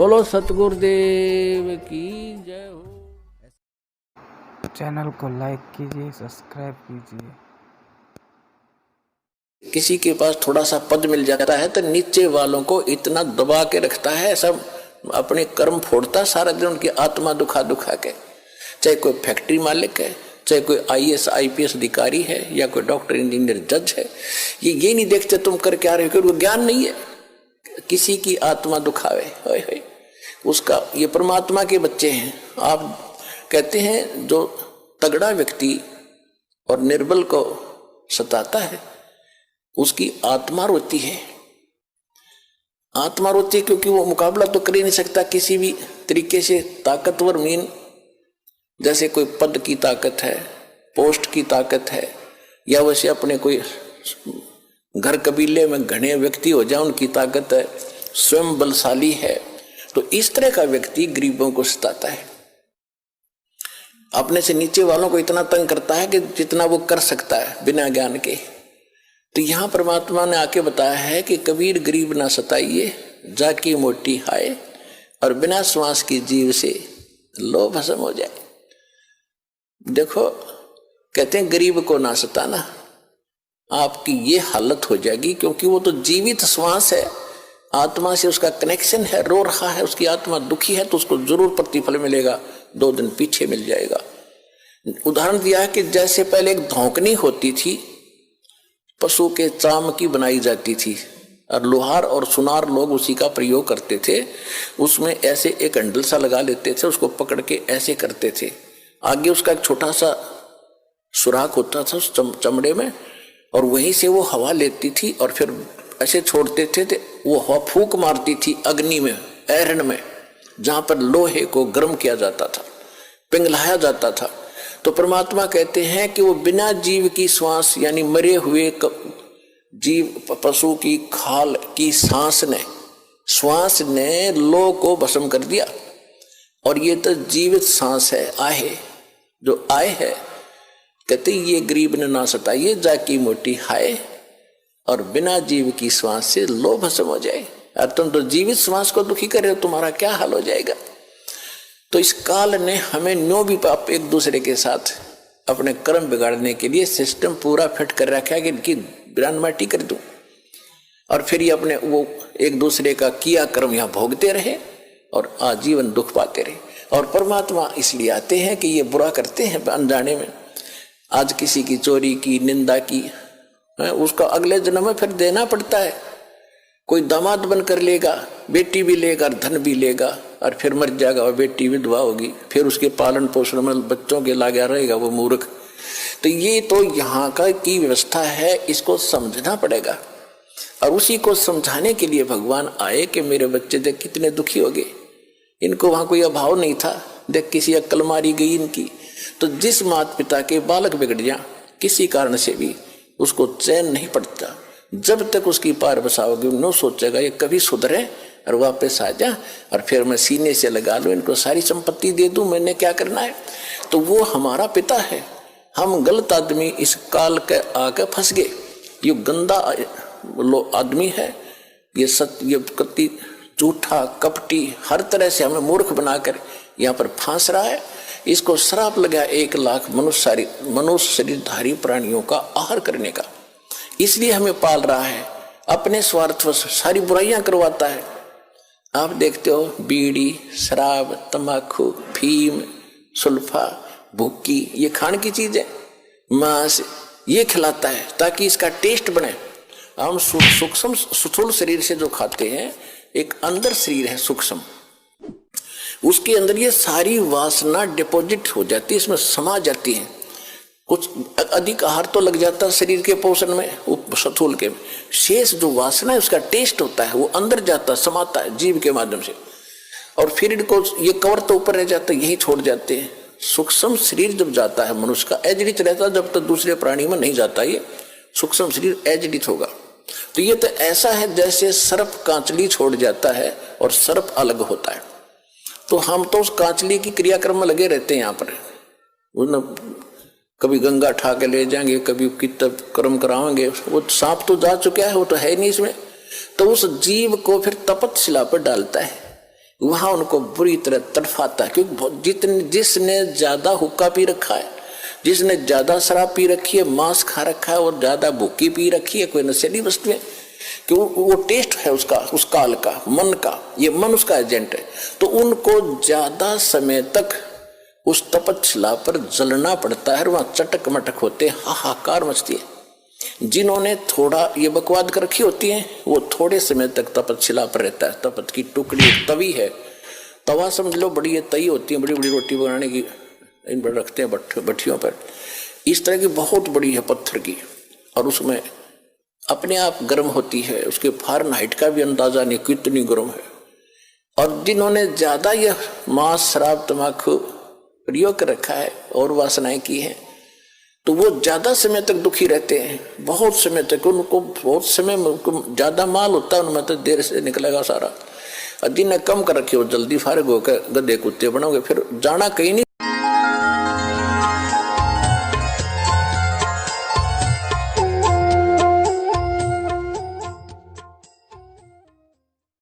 बोलो सतगुरुदेव की जय हो। चैनल को लाइक कीजिए, सब्सक्राइब कीजिए। किसी के पास थोड़ा सा पद मिल जाता है तो नीचे वालों को इतना दबा के रखता है, सब अपने कर्म फोड़ता सारा दिन, उनकी आत्मा दुखा दुखा के। चाहे कोई फैक्ट्री मालिक है, चाहे कोई IAS IPS अधिकारी है, या कोई डॉक्टर इंजीनियर जज है, ये नहीं देखते तुम कर क्या रहे हो, क्योंकि ज्ञान नहीं है। किसी की आत्मा दुखावे, होय होय, उसका, ये परमात्मा के बच्चे हैं। आप कहते हैं जो तगड़ा व्यक्ति और निर्बल को सताता है उसकी आत्मा रोती है। आत्मा रोती है क्योंकि वो मुकाबला तो कर ही नहीं सकता किसी भी तरीके से। ताकतवर मीन जैसे कोई पद की ताकत है, पोस्ट की ताकत है, या वैसे अपने कोई घर कबीले में घने व्यक्ति हो जाए उनकी ताकत है, स्वयं बलशाली है। तो इस तरह का व्यक्ति गरीबों को सताता है, अपने से नीचे वालों को इतना तंग करता है कि जितना वो कर सकता है बिना ज्ञान के। तो यहां परमात्मा ने आके बताया है कि कबीर गरीब ना सताइए, जाकी मोटी हाय, और बिना श्वास की जीव से लो भस्म हो जाए। देखो, कहते हैं गरीब को ना सताना, आपकी ये हालत हो जाएगी, क्योंकि वो तो जीवित श्वास है, आत्मा से उसका कनेक्शन है, रो रहा है, उसकी आत्मा दुखी है, तो उसको जरूर प्रतिफल मिलेगा, 2 दिन पीछे मिल जाएगा। उदाहरण दिया है कि जैसे पहले एक धौंकनी होती थी, पशु के चाम की बनाई जाती थी, और लोहार और सुनार लोग उसी का प्रयोग करते थे। उसमें ऐसे एक हैंडल सा लगा लेते थे, उसको पकड़ के ऐसे करते थे, आगे उसका एक छोटा सा सुराख होता था उस चमड़े में, और वहीं से वो हवा लेती थी और फिर ऐसे छोड़ते थे, तो वो हवा फूंक मारती थी अग्नि में, ऐरन में, जहां पर लोहे को गर्म किया जाता था, पिघलाया जाता था। तो परमात्मा कहते हैं कि वो बिना जीव की श्वास, यानी मरे हुए जीव पशु की खाल की श्वास ने लो को भस्म कर दिया। और ये तो जीवित सांस है, आहे जो आए है, कहते ये गरीब ने ना सताइए, जाकी मोटी हाय, और बिना जीव की श्वास से लो भस्म हो जाए। और तुम तो जीवित श्वास को दुखी कर रहे हो, तुम्हारा क्या हाल हो जाएगा। तो इस काल ने हमें न्यो भी पाप एक दूसरे के साथ अपने कर्म बिगाड़ने के लिए सिस्टम पूरा फिट कर रखा है कि इनकी बिरान माटी कर दूं, और फिर ये अपने वो एक दूसरे का किया कर्म यहाँ भोगते रहे और आजीवन दुख पाते रहे। और परमात्मा इसलिए आते हैं कि ये बुरा करते हैं अनजाने में। आज किसी की चोरी की, निंदा की, उसका अगले जन्म में फिर देना पड़ता है। कोई दामाद बन कर लेगा, बेटी भी लेगा, धन भी लेगा, और फिर मर जाएगा, और बेटी विधवा होगी, फिर उसके पालन पोषण में बच्चों के लागा रहेगा वो मूर्ख। तो ये तो यहाँ का की व्यवस्था है, इसको समझना पड़ेगा। और उसी को समझाने के लिए भगवान आए कि मेरे बच्चे देख कितने दुखी हो गए, इनको वहां कोई अभाव नहीं था, देख किसी अक्ल मारी गई इनकी। तो जिस माता पिता के बालक बिगड़ जाए किसी कारण से भी, उसको चैन नहीं पड़ता जब तक उसकी पार बसाओगे। नो सोचेगा ये कभी सुधरे और वापस आ जा, और फिर मैं सीने से लगा लूं, इनको सारी संपत्ति दे दूं, मैंने क्या करना है। तो वो हमारा पिता है, हम गलत आदमी इस काल के आके फंस गए। ये गंदा आदमी है, ये कति झूठा कपटी, हर तरह से हमें मूर्ख बनाकर यहाँ पर फांस रहा है। इसको श्राप लगा 1 लाख मनुष्य शरीरधारी प्राणियों का आहार करने का, इसलिए हमें पाल रहा है, अपने स्वार्थ सारी बुराइयां करवाता है। आप देखते हो बीड़ी, शराब, तंबाकू, फीम, सुल्फा, भुक्की, ये खाने की चीज है, मांस ये खिलाता है ताकि इसका टेस्ट बने। हम सूक्ष्म स्थूल शरीर से जो खाते हैं, एक अंदर शरीर है सूक्ष्म, उसके अंदर ये सारी वासना डिपॉजिट हो जाती है, इसमें समा जाती है। कुछ अधिक आहार तो लग जाता है शरीर के पोषण में, वो स्थूल के शेष जो वासना है उसका टेस्ट होता है, वो अंदर जाता समाता है जीव के माध्यम से, और फिर इनको ये कवर तो ऊपर रह जाता है, यही छोड़ जाते हैं। सूक्ष्म शरीर जब जाता है मनुष्य का, एजडित रहता है, जब तक दूसरे प्राणी में नहीं जाता ये सूक्ष्म शरीर एजडित होगा। तो ये तो ऐसा है जैसे सर्प कांचली छोड़ जाता है और सर्प अलग होता है। तो हम तो उस कांचली की क्रियाक्रम में लगे रहते हैं यहाँ पर, कभी गंगा ठा के ले जाएंगे, कभी कितब कर्म कराएंगे। वो सांप तो जा चुका है, वो तो है नहीं इसमें। तो उस जीव को फिर तपतशिला पर डालता है, वहां उनको बुरी तरह तड़फाता है, क्योंकि जिसने ज्यादा हुक्का पी रखा है, जिसने ज्यादा शराब पी रखी है, मांस खा रखा है और ज्यादा भूखी पी रखी है, कोई नशीली वस्तुएं, कि वो टेस्ट है उसका, उस काल का, मन का, ये मन उसका एजेंट है, तो उनको ज्यादा समय तक उस तपस्या पर जलना पड़ता है, वहां चटक मटक होते, हाहाकार मचती है। जिन्होंने थोड़ा ये बकवाद कर रखी होती है, वो थोड़े समय तक तपस्या पर रहता है। तपत की टुकड़ी तवी है, तवा समझ लो, बड़ी तई होती है, बड़ी बड़ी रोटी बनाने की, इन पर रखते हैं भट्टियों पर, इस तरह की बहुत बड़ी है पत्थर की, और उसमें अपने आप गर्म होती है, उसके फ़ारेनहाइट का भी अंदाजा नहीं कितनी गर्म है। और जिन्होंने ज्यादा यह मांस शराब तम्बाकू प्रयोग कर रखा है और वासनाएं की हैं, तो वो ज्यादा समय तक दुखी रहते हैं, बहुत समय तक, उनको बहुत समय में उनको ज्यादा माल होता है, उनमें तो देर से निकलेगा सारा। और जिन्हें कम कर रखे वो जल्दी फारिग होकर गधे कुत्ते बनोगे, फिर जाना कहीं नहीं।